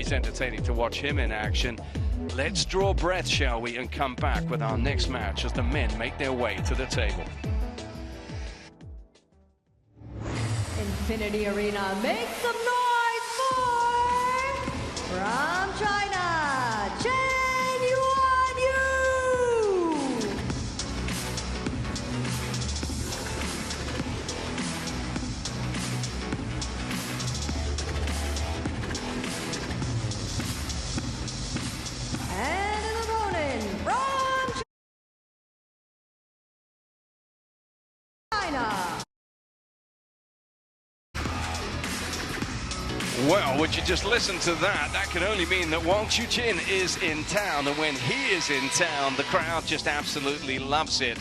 always entertaining to watch him in action. Let's draw breath, shall we, and come back with our next match as the men make their way to the table. Infinity Arena, make some noise for from China, Chen Yuanyu. And an opponent from China. Well, would you just listen to that? That can only mean that WANG CHUQIN is in town, and when he is in town, the crowd just absolutely loves it.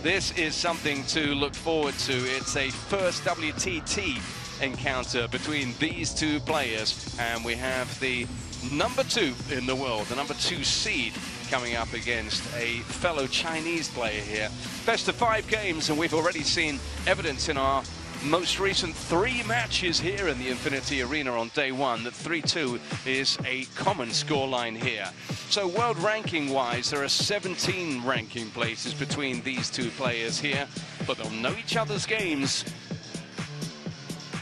This is something to look forward to. It's a first WTT encounter between these two players, and we have the #2 in the world, the #2 seed, coming up against a fellow Chinese player here. Best of 5 games, and we've already seen evidence in our most recent 3 matches here in the Infinity Arena on day 1 that 3-2 is a common scoreline here. So world ranking wise, there are 17 ranking places between these two players here, but they'll know each other's games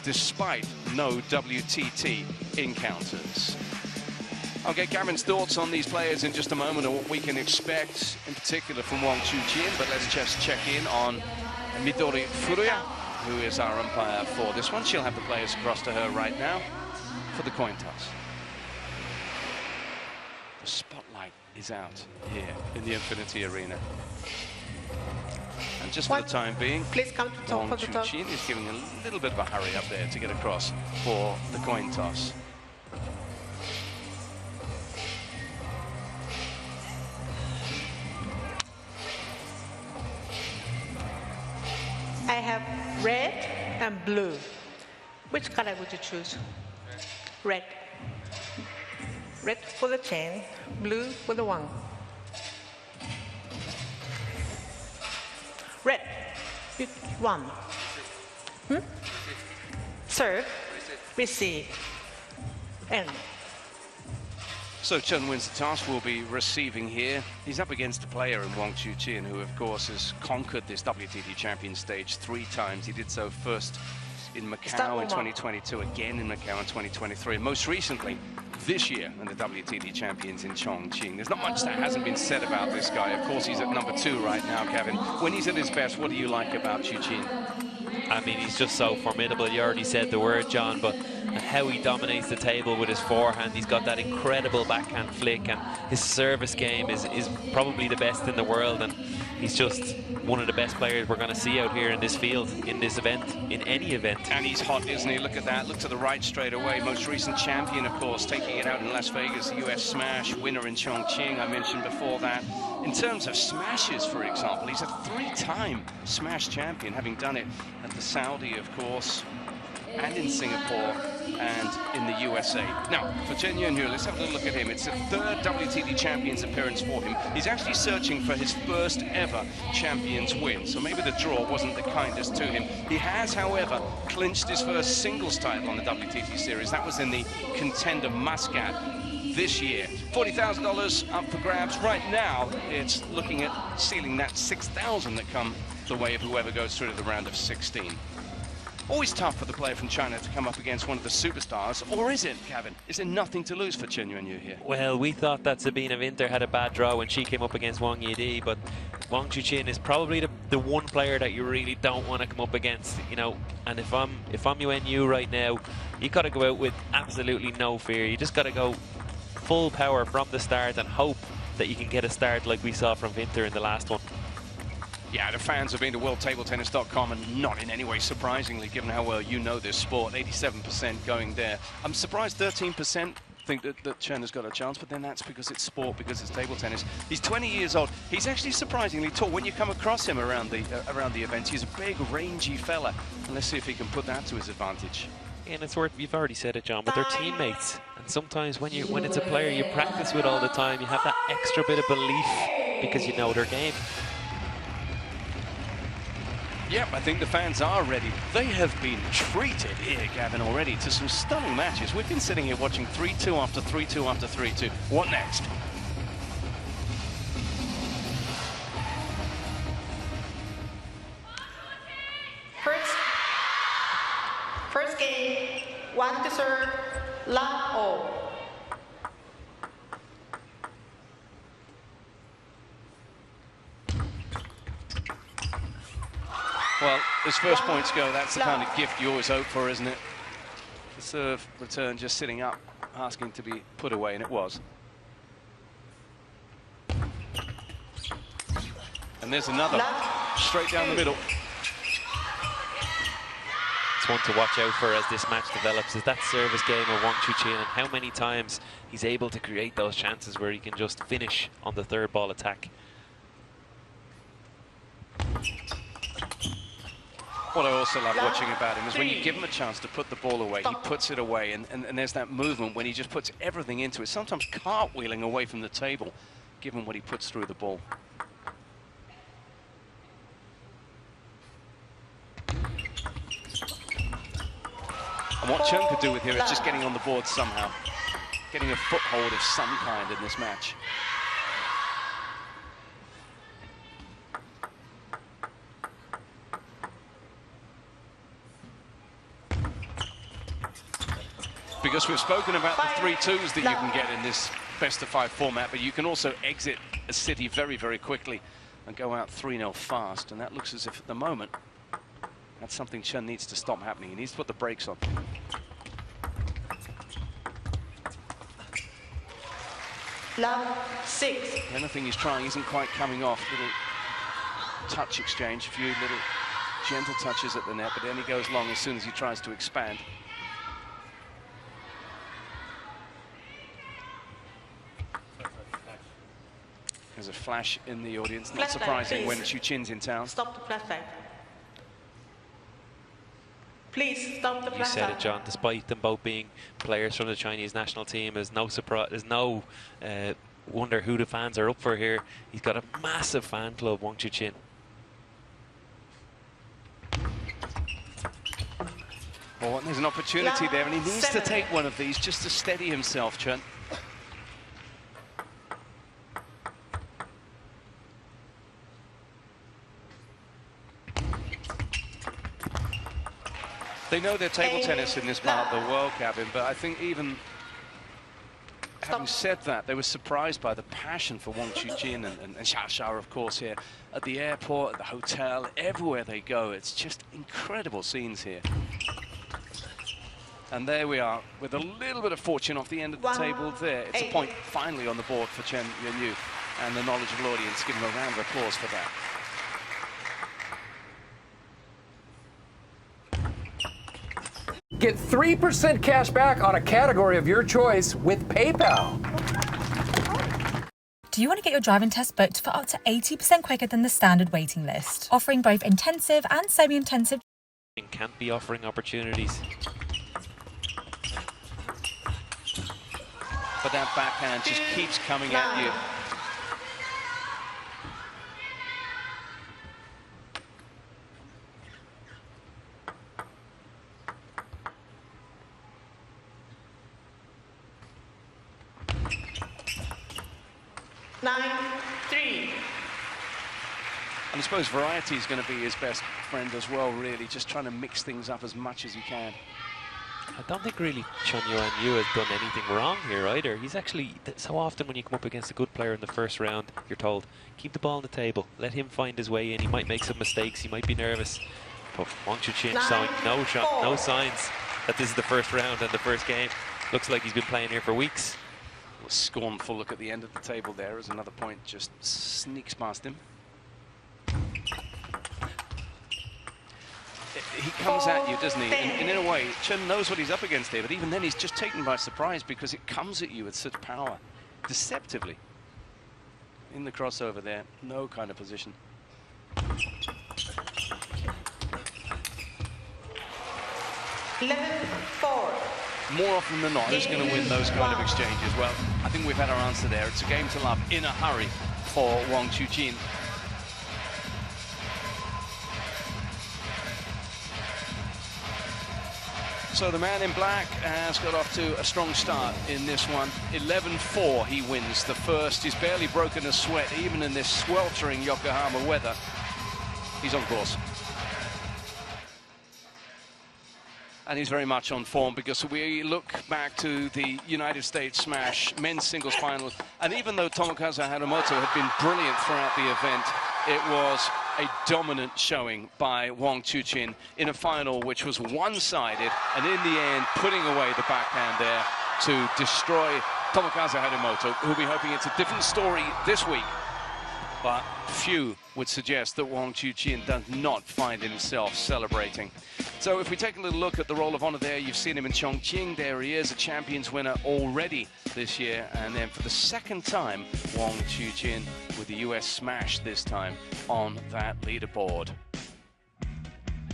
despite no WTT encounters. I'll get Gavin's thoughts on these players in just a moment and what we can expect in particular from WANG CHUQIN, but let's just check in on Midori Furuya, who is our umpire for this one. She'll have the players across to her right now for the coin toss. The spotlight is out here in the Infinity Arena. And just for the time being, please come to talk WANG for the top. CHUQIN is giving a little bit of a hurry up there to get across for the coin toss. I have red and blue. Which color would you choose? Red. Red for the Chen, blue for the Wang. Red. Pick one. Serve. Receive. End. So Chen wins the toss, will be receiving here. He's up against a player in WANG CHUQIN who, of course, has conquered this WTT champion stage 3 times. He did so first in Macau in 2022, again in Macau in 2023, and most recently this year in the WTT champions in Chongqing. There's not much that hasn't been said about this guy. Of course, he's at #2 right now, Kevin. When he's at his best, what do you like about CHUQIN? I mean, he's just so formidable. You already said the word, John, but how he dominates the table with his forehand. He's got that incredible backhand flick, and his service game is probably the best in the world, and he's just one of the best players we're going to see out here in this field, in this event, in any event. And he's hot, isn't he? Look at that. Look to the right straight away. Most recent champion, of course, taking it out in Las Vegas, the US Smash, winner in Chongqing, I mentioned before that. In terms of smashes, for example, he's a 3-time Smash champion, having done it at the Saudi, of course, and in Singapore, and in the USA. Now, for Chen Yuanyu, let's have a little look at him. It's the 3rd WTT Champions appearance for him. He's actually searching for his first ever Champions win, so maybe the draw wasn't the kindest to him. He has, however, clinched his first singles title on the WTT series. That was in the Contender Muscat this year. $40,000 up for grabs. Right now, it's looking at sealing that 6,000 that come the way of whoever goes through to the round of 16. Always tough for the player from China to come up against one of the superstars, or is it, Gavin? Is there nothing to lose for Chen Yuanyu here? Well, we thought that Sabina Winter had a bad draw when she came up against Wang Yidi, but WANG CHUQIN is probably the one player that you really don't want to come up against, you know. And if I'm Yuanyu right now, you got to go out with absolutely no fear. You just got to go full power from the start and hope that you can get a start like we saw from Winter in the last one. Yeah, the fans have been to WorldTableTennis.com, and not in any way surprisingly, given how well you know this sport. 87% going there. I'm surprised 13% think that Chen has got a chance, but then that's because it's sport, because it's table tennis. He's 20 years old. He's actually surprisingly tall. When you come across him around the events, he's a big, rangy fella. And let's see if he can put that to his advantage. And it's worth, you've already said it, John, but they're teammates. And sometimes when it's a player you practice with all the time, you have that extra bit of belief because you know their game. Yep, I think the fans are ready. They have been treated here, Gavin, already to some stunning matches. We've been sitting here watching 3-2 after 3-2 after 3-2. What next? First game, 1 to serve, love all. Well, as first points go, that's the kind of gift you always hope for, isn't it? The serve return just sitting up, asking to be put away, and it was. And there's another, straight down the middle. It's one to watch out for as this match develops, is that service game of Wang Chuqin and how many times he's able to create those chances where he can just finish on the third ball attack. What I also love watching about him is when you give him a chance to put the ball away, he puts it away, and there's that movement when he just puts everything into it, sometimes cartwheeling away from the table, given what he puts through the ball. And what Chen could do with him is just getting on the board somehow, getting a foothold of some kind in this match. Because we've spoken about the 3-2s that you can get in this best-of-5 format, but you can also exit a city very, very quickly and go out 3-0 fast. And that looks as if, at the moment, that's something Chen needs to stop happening. He needs to put the brakes on. Love 6. Anything he's trying isn't quite coming off. Little touch exchange, a few little gentle touches at the net, but then he goes long as soon as he tries to expand. There's a flash in the audience, not surprising when Chuqin's in town. Stop the flashlight. Please stop the flashlight. You said it, John. Despite them both being players from the Chinese national team, there's no surprise. There's no wonder who the fans are up for here. He's got a massive fan club, Wang Chuqin. Oh, and there's an opportunity there, and he needs to take one of these just to steady himself, Chen. They know their table tennis in this part of the world, Gavin, but I think even having said that, they were surprised by the passion for Wang Chuqin and Xia, of course, here at the airport, at the hotel, everywhere they go. It's just incredible scenes here. And there we are, with a little bit of fortune off the end of the table there. It's a point finally on the board for Chen Yuanyu, and the knowledgeable audience give him a round of applause for that. Get 3% cash back on a category of your choice with PayPal. Do you want to get your driving test booked for up to 80% quicker than the standard waiting list? Offering both intensive and semi-intensive. Can't be offering opportunities. But that backhand just keeps coming at you. And I suppose variety is going to be his best friend as well, really, just trying to mix things up as much as he can. I don't think really Chen Yuanyu has done anything wrong here either. He's actually, so often when you come up against a good player in the first round, you're told, keep the ball on the table, let him find his way in. He might make some mistakes, he might be nervous. But Wang Chuqin showing no signs that this is the first round and the first game. Looks like he's been playing here for weeks. A scornful look at the end of the table there as another point just sneaks past him. He comes at you, doesn't he? And in a way, Chen knows what he's up against here, but even then he's just taken by surprise because it comes at you with such power, deceptively. In the crossover there, no kind of position. More often than not, who's going to win those kind of exchanges? Well, I think we've had our answer there. It's a game to love in a hurry for Wang Chuqin. So the man in black has got off to a strong start in this one. 11-4 he wins the first. He's barely broken a sweat, even in this sweltering Yokohama weather. He's on course. And he's very much on form, because we look back to the United States Smash men's singles final, and even though Tomokazu Haramoto had been brilliant throughout the event, it was a dominant showing by Wang CHUQIN in a final which was one-sided, and in the end putting away the backhand there to destroy Tomokazu Haramoto, who'll be hoping it's a different story this week. But few would suggest that Wang CHUQIN does not find himself celebrating. So if we take a little look at the Roll of Honor there, you've seen him in Chongqing. There he is, a Champions winner already this year. And then for the second time, Wang CHUQIN with the US Smash this time on that leaderboard.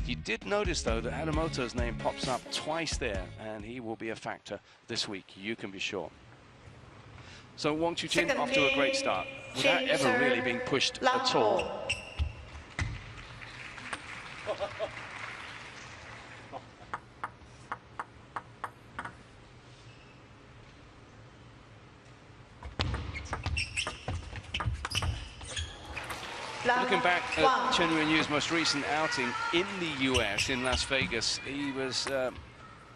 You did notice, though, that Haramoto's name pops up twice there, and he will be a factor this week, you can be sure. So Wang CHUQIN off to a great start, without ever really being pushed at all. Looking back at Chen Yuanyu's most recent outing in the US, in Las Vegas, he was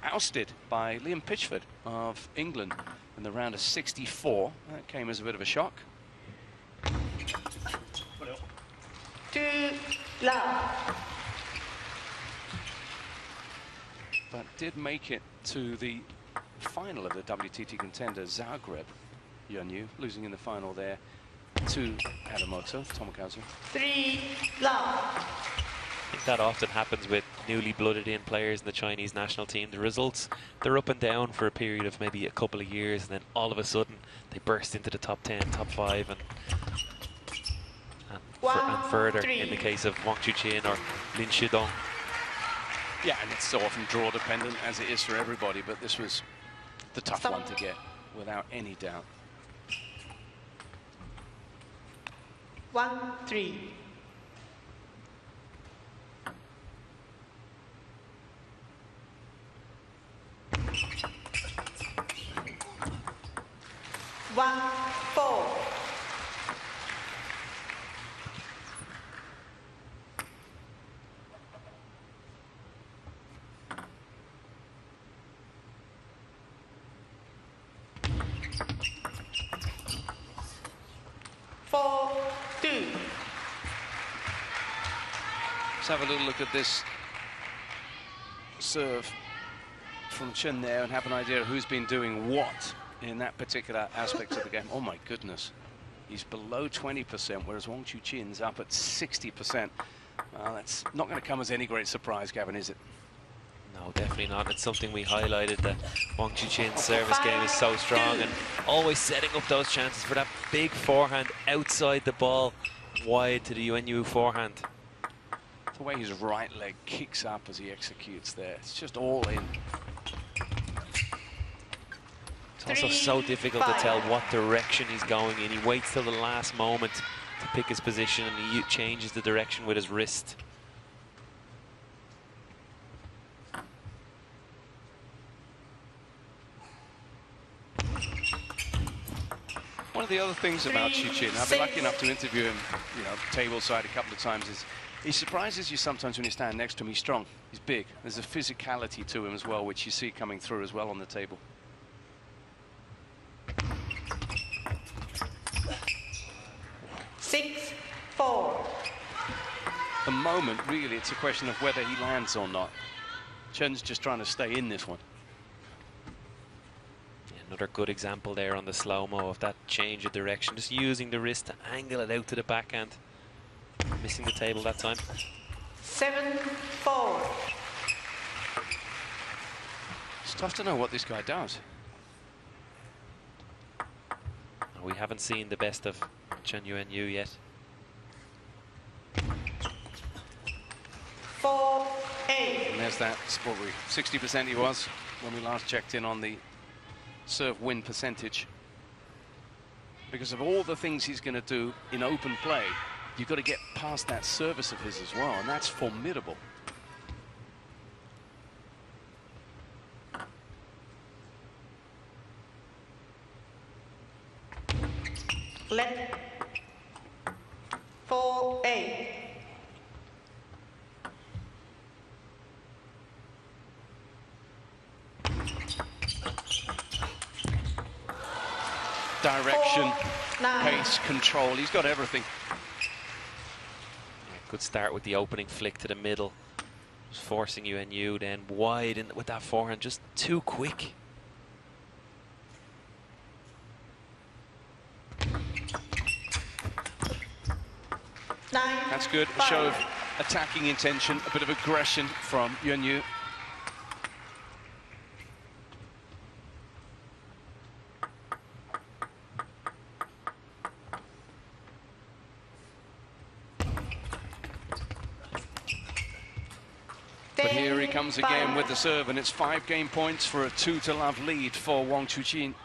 ousted by Liam Pitchford of England in the round of 64. That came as a bit of a shock. 2 love. But did make it to the final of the WTT contender, Zagreb. Yuanyu losing in the final there to Haramoto, Tomokazu. 3 love. I think that often happens with newly blooded in players in the Chinese national team. The results, they're up and down for a period of maybe a couple of years, and then all of a sudden they burst into the top 10, top 5, and further 3. in the case of Wang CHUQIN or Lin Shidong. Yeah, and it's so often draw dependent, as it is for everybody, but this was the tough one to get, without any doubt. 1-3. One, 4. Let's have a little look at this serve from Chen there and have an idea of who's been doing what in that particular aspect of the game. Oh my goodness, he's below 20%, whereas Wang CHUQIN's up at 60%. Well, that's not going to come as any great surprise, Gavin, is it? No, definitely not. It's something we highlighted, that Wang CHUQIN's service game is so strong and always setting up those chances for that big forehand outside the ball, wide to the Yuanyu forehand. The way his right leg kicks up as he executes there, it's just all in. It's also so difficult to tell what direction he's going in. He waits till the last moment to pick his position, and he changes the direction with his wrist. One of the other things about CHUQIN, I've been lucky enough to interview him, you know, table side a couple of times, is he surprises you sometimes when you stand next to him. He's strong, he's big. There's a physicality to him as well, which you see coming through as well on the table. Six, 4. At the moment, really, it's a question of whether he lands or not. Chen's just trying to stay in this one. Another good example there on the slow-mo of that change of direction, just using the wrist to angle it out to the backhand. Missing the table that time. 7, 4. It's tough to know what this guy does. We haven't seen the best of Chen Yuanyu yet. 4, 8. And there's that, what 60% he was when we last checked in on the serve win percentage. Because of all the things he's going to do in open play, you've got to get past that service of his as well, and that's formidable. Let 4-8. Direction, 4-9. pace, control, he's got everything. Good start with the opening flick to the middle. Just forcing Yuanyu then wide in with that forehand, just too quick. That's good. A show of attacking intention, a bit of aggression from Yuanyu. But here he comes again with the serve, and it's 5 game points for a 2-0 lead for WANG CHUQIN.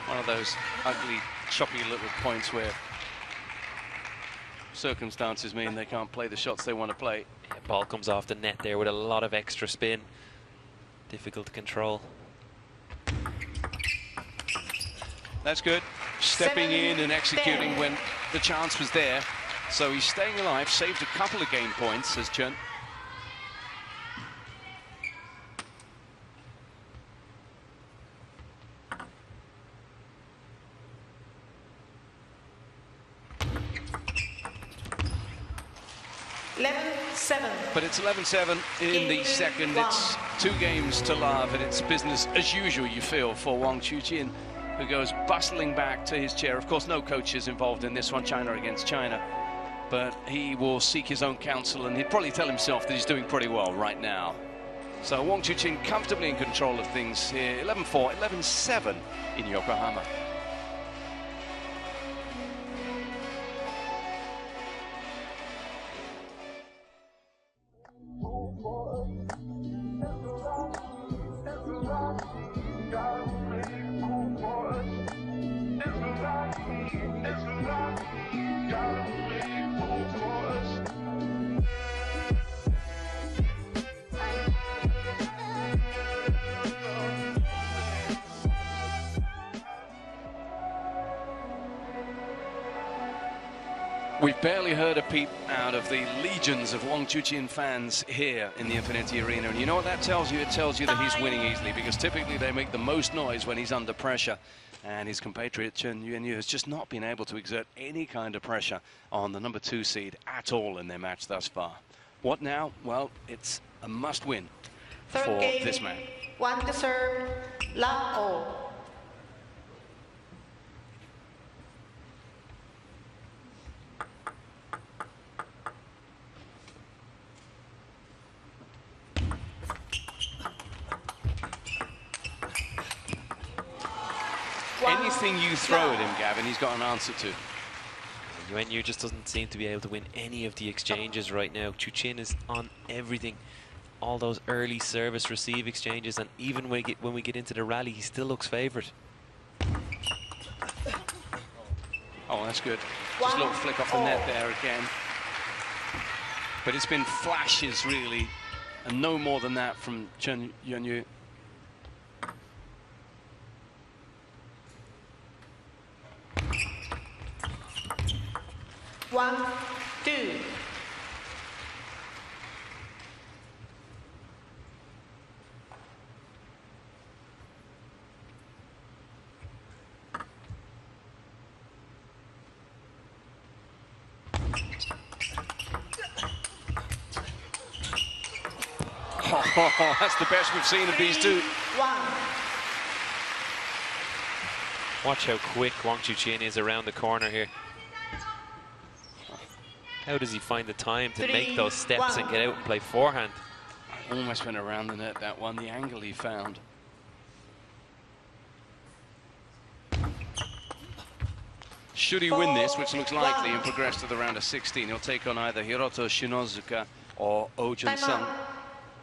One of those ugly, choppy little points where circumstances mean they can't play the shots they want to play. Yeah, ball comes off the net there with a lot of extra spin. Difficult to control. That's good. Stepping in and executing when the chance was there. So he's staying alive, saved a couple of game points, says Chen. But it's 11-7 in the second. It's 2 games to love, and it's business as usual, you feel, for WANG CHUQIN, who goes bustling back to his chair. Of course, no coaches involved in this one, China against China. But he will seek his own counsel, and he'd probably tell himself that he's doing pretty well right now. So WANG CHUQIN comfortably in control of things here. 11-4, 11-7 in Yokohama. We've barely heard a peep out of the legions of WANG CHUQIN fans here in the Infinity Arena. And you know what that tells you? It tells you that he's winning easily, because typically they make the most noise when he's under pressure. And his compatriot Chen Yuanyu has just not been able to exert any kind of pressure on the number 2 seed at all in their match thus far. What now? Well, it's a must-win for this man. 1 to serve, love all. Anything you throw at him, Gavin, he's got an answer to. Yuanyu just doesn't seem to be able to win any of the exchanges right now. CHUQIN is on everything. All those early service receive exchanges, and even when we get into the rally, he still looks favoured. Oh, that's good. Just a little flick off the net there again. But it's been flashes, really, and no more than that from Chen Yuanyu. One, two. Oh, that's the best we've seen of these two. Watch how quick WANG CHUQIN is around the corner here. How does he find the time to make those steps and get out and play forehand? Almost went around the net, that one, the angle he found. Should he win this, which looks likely, and progress to the round of 16, he'll take on either Hiroto Shinozuka or Oh Jun-sung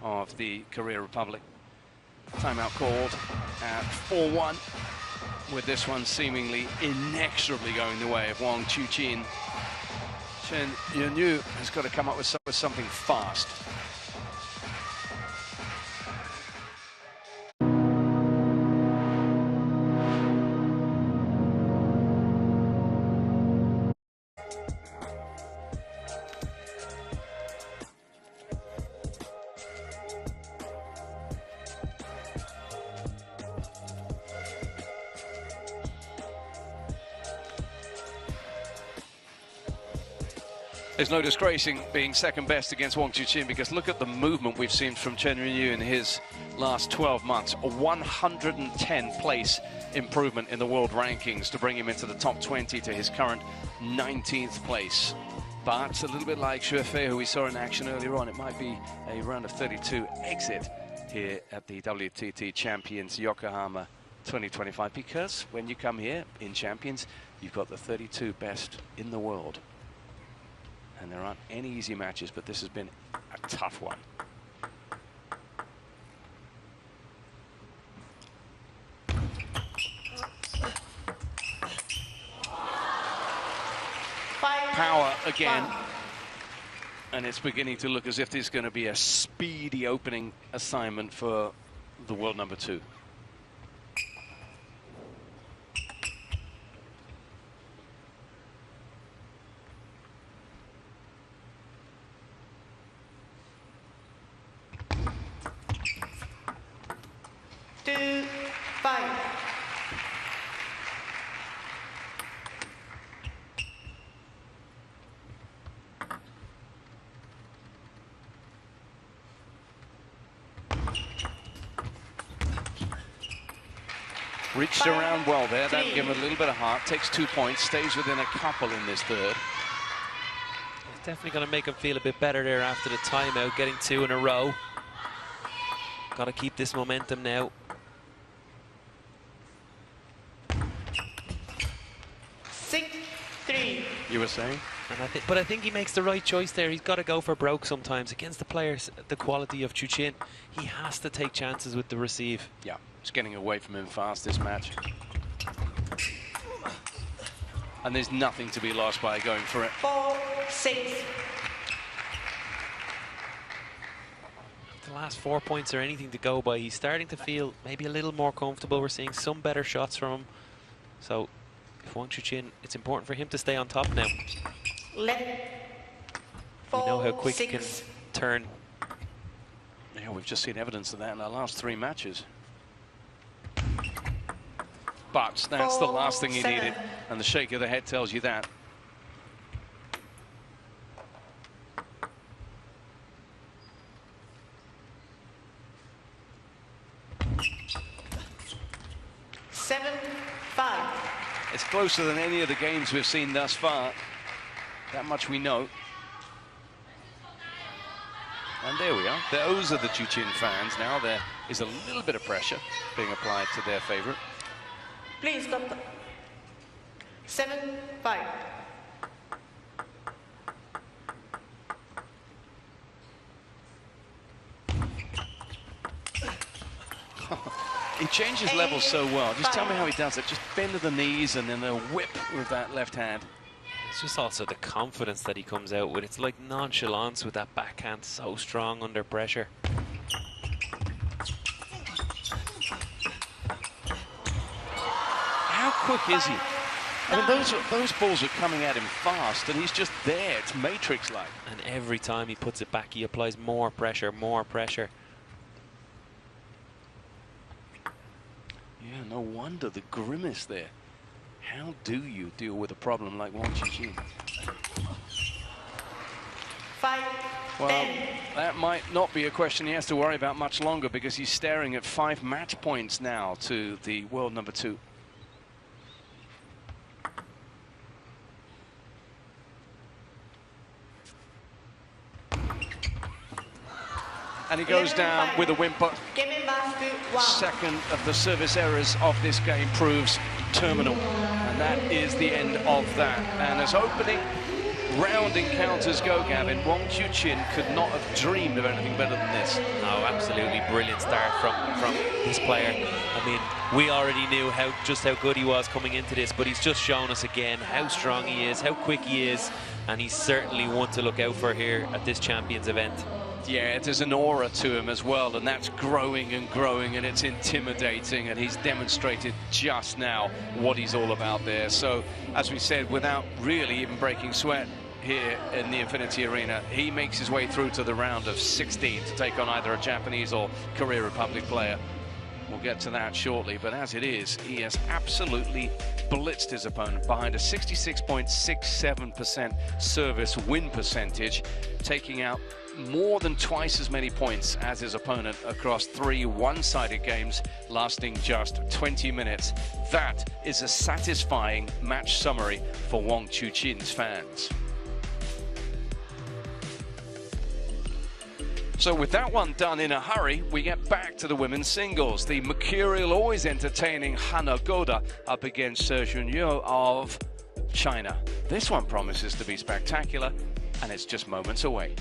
of the Korea Republic. Timeout called at 4-1, with this one seemingly inexorably going the way of WANG CHUQIN. Chen Yuanyu has got to come up with something fast. There's no disgracing being second best against WANG CHUQIN, because look at the movement we've seen from Chen Yuanyu in his last 12 months. A 110 place improvement in the world rankings to bring him into the top 20 to his current 19th place. But a little bit like Xuefei, who we saw in action earlier on, it might be a round of 32 exit here at the WTT Champions Yokohama 2025, because when you come here in Champions, you've got the 32 best in the world. And there aren't any easy matches, but this has been a tough one. Power again. And it's beginning to look as if this is going to be a speedy opening assignment for the world number 2. Reached around well there. That'll give him a little bit of heart. Takes 2 points. Stays within a couple in this third. It's definitely going to make him feel a bit better there after the timeout, getting 2 in a row. Got to keep this momentum now. 6-3. You were saying? And I think he makes the right choice there. He's got to go for broke sometimes. Against the players, the quality of CHUQIN, he has to take chances with the receive. Yeah, it's getting away from him fast this match. And there's nothing to be lost by going for it. 4-6. The last 4 points are anything to go by. He's starting to feel maybe a little more comfortable. We're seeing some better shots from him. So if WANG CHUQIN, it's important for him to stay on top now. We know how quick he can turn. Yeah, we've just seen evidence of that in our last 3 matches. But that's the last thing he needed, and the shake of the head tells you that. It's closer than any of the games we've seen thus far. That much we know. And there we are. Those are the CHUQIN fans now. There is a little bit of pressure being applied to their favorite. Please stop. 7-5. He changes levels so well. Just tell me how he does it. Just bend to the knees and then a whip with that left hand. It's just also the confidence that he comes out with. It's like nonchalance with that backhand, so strong under pressure. How quick is he? I mean, those balls are coming at him fast, and he's just there. It's Matrix-like. And every time he puts it back, he applies more pressure, more pressure. Yeah, no wonder the grimace there. How do you deal with a problem like WANG CHUQIN? 5, well, 10. That might not be a question he has to worry about much longer, because he's staring at 5 match points now to the world number 2. And he goes down with a whimper. Second of the service errors of this game proves terminal. And that is the end of that. And as opening round encounters go, Gavin, WANG CHUQIN could not have dreamed of anything better than this. No, absolutely brilliant start from this player. I mean, we already knew just how good he was coming into this, but he's just shown us again how strong he is, how quick he is, and he's certainly one to look out for here at this Champions event. Yeah, there's an aura to him as well, and that's growing and growing, and it's intimidating, and he's demonstrated just now what he's all about there. So, as we said, without really even breaking sweat here in the Infinity Arena, he makes his way through to the round of 16 to take on either a Japanese or Korea Republic player. We'll get to that shortly, but as it is, he has absolutely blitzed his opponent behind a 66.67% service win percentage, taking out more than twice as many points as his opponent across 3 one-sided games lasting just 20 minutes. That is a satisfying match summary for WANG CHUQIN's fans. So with that one done in a hurry, we get back to the women's singles. The mercurial, always entertaining Hana Goda up against Yuanyu of China. This one promises to be spectacular, and it's just moments away.